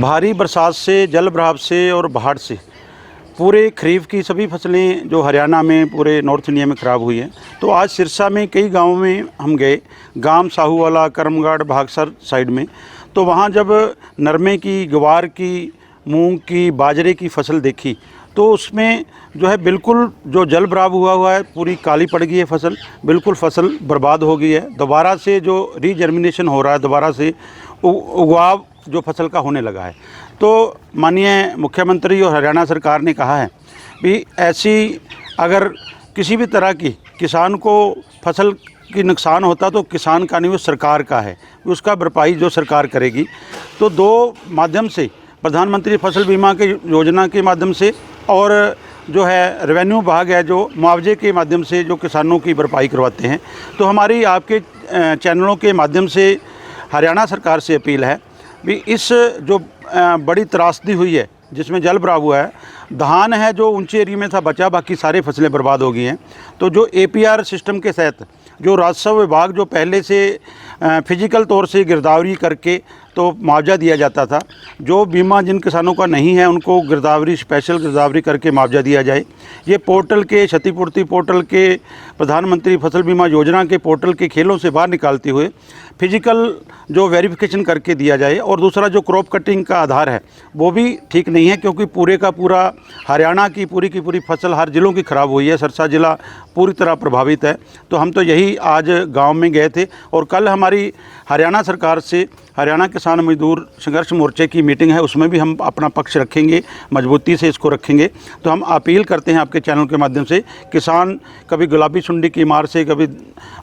भारी बरसात से, जल भराव से और बाढ़ से पूरे खरीफ की सभी फसलें जो हरियाणा में, पूरे नॉर्थ इंडिया में ख़राब हुई हैं। तो आज सिरसा में कई गांवों में हम गए, गांव साहूवाला, करमगढ़, भागसर साइड में। तो वहां जब नरमे की, ग्वार की, मूंग की, बाजरे की फसल देखी तो उसमें जो है बिल्कुल जो जल भराव हुआ है, पूरी काली पड़ गई है फसल, बिल्कुल फसल बर्बाद हो गई है। दोबारा से जो रीजर्मिनेशन हो रहा है, दोबारा से उगाव जो फसल का होने लगा है। तो माननीय मुख्यमंत्री और हरियाणा सरकार ने कहा है कि ऐसी अगर किसी भी तरह की किसान को फसल की नुकसान होता तो किसान का नहीं, वो सरकार का है, उसका भरपाई जो सरकार करेगी। तो दो माध्यम से, प्रधानमंत्री फसल बीमा के योजना के माध्यम से और जो है रेवेन्यू विभाग है जो मुआवजे के माध्यम से जो किसानों की भरपाई करवाते हैं। तो हमारी आपके चैनलों के माध्यम से हरियाणा सरकार से अपील है भी इस जो बड़ी त्रासदी हुई है जिसमें जल भराव हुआ है, धान है जो ऊंचे एरिया में था बचा, बाकी सारी फसलें बर्बाद हो गई हैं। तो जो APR सिस्टम के तहत जो राजस्व विभाग जो पहले से फिजिकल तौर से गिरदावरी करके तो मुआवजा दिया जाता था, जो बीमा जिन किसानों का नहीं है उनको गिरदावरी, स्पेशल गिरदावरी करके मुआवजा दिया जाए। ये पोर्टल के, क्षतिपूर्ति पोर्टल के, प्रधानमंत्री फसल बीमा योजना के पोर्टल के खेलों से बाहर निकालते हुए फिजिकल जो वेरिफिकेशन करके दिया जाए। और दूसरा जो क्रॉप कटिंग का आधार है वो भी ठीक नहीं है, क्योंकि पूरे का पूरा हरियाणा की पूरी फसल हर ज़िलों की ख़राब हुई है। सिरसा ज़िला पूरी तरह प्रभावित है। तो हम तो यही आज गांव में गए थे और कल हमारी हरियाणा सरकार से हरियाणा किसान मजदूर संघर्ष मोर्चे की मीटिंग है, उसमें भी हम अपना पक्ष रखेंगे, मजबूती से इसको रखेंगे। तो हम अपील करते हैं आपके चैनल के माध्यम से, किसान कभी गुलाबी सुंडी की मार से, कभी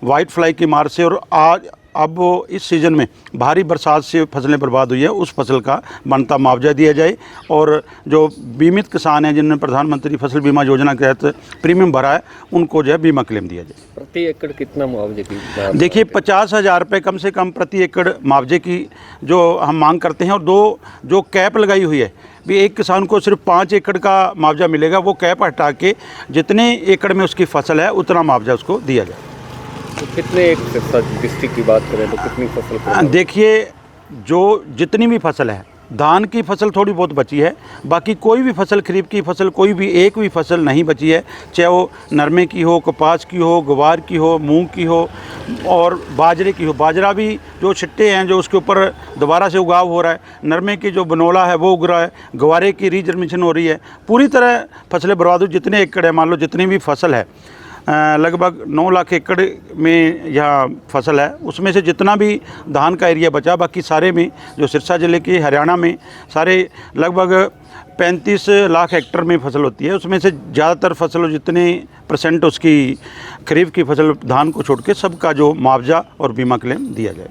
वाइट फ्लाई की मार से, और आज अब वो इस सीज़न में भारी बरसात से फसलें बर्बाद हुई है, उस फसल का बनता मुआवजा दिया जाए। और जो बीमित किसान हैं जिन्होंने प्रधानमंत्री फसल बीमा योजना के तहत प्रीमियम भरा है, उनको जो है बीमा क्लेम दिया जाए। प्रति एकड़ कितना मुआवजे की? देखिए 50,000 रुपये कम से कम प्रति एकड़ मुआवजे की जो हम मांग करते हैं। और दो जो कैप लगाई हुई है भी, एक किसान को सिर्फ 5 एकड़ का मुआवजा मिलेगा, वो कैप हटा के जितने एकड़ में उसकी फसल है उतना मुआवजा उसको दिया जाए। तो कितने एक डिस्ट्रिक्ट की बात करें तो कितनी फसल? देखिए जो जितनी भी फसल है, धान की फसल थोड़ी बहुत बची है, बाकी कोई भी फसल, खरीफ की फसल कोई भी एक भी फसल नहीं बची है, चाहे वो नरमे की हो, कपास की हो, ग्वार की हो, मूंग की हो और बाजरे की हो। बाजरा भी जो छिट्टे हैं जो उसके ऊपर दोबारा से उगाव हो रहा है, नरमे की जो बनोला है वो उग रहा है, ग्वारे की रीजर्मिनेशन हो रही है, पूरी तरह फसलें बर्बाद हुई। जितने एकड़ है, मान लो जितनी भी फसल है, लगभग 9 लाख एकड़ में यह फसल है, उसमें से जितना भी धान का एरिया बचा, बाकी सारे में जो सिरसा ज़िले के हरियाणा में सारे लगभग 35 लाख हेक्टेयर में फसल होती है, उसमें से ज़्यादातर फसल जितने % उसकी खरीफ की फसल धान को छोड़ के सबका जो मुआवजा और बीमा क्लेम दिया जाए।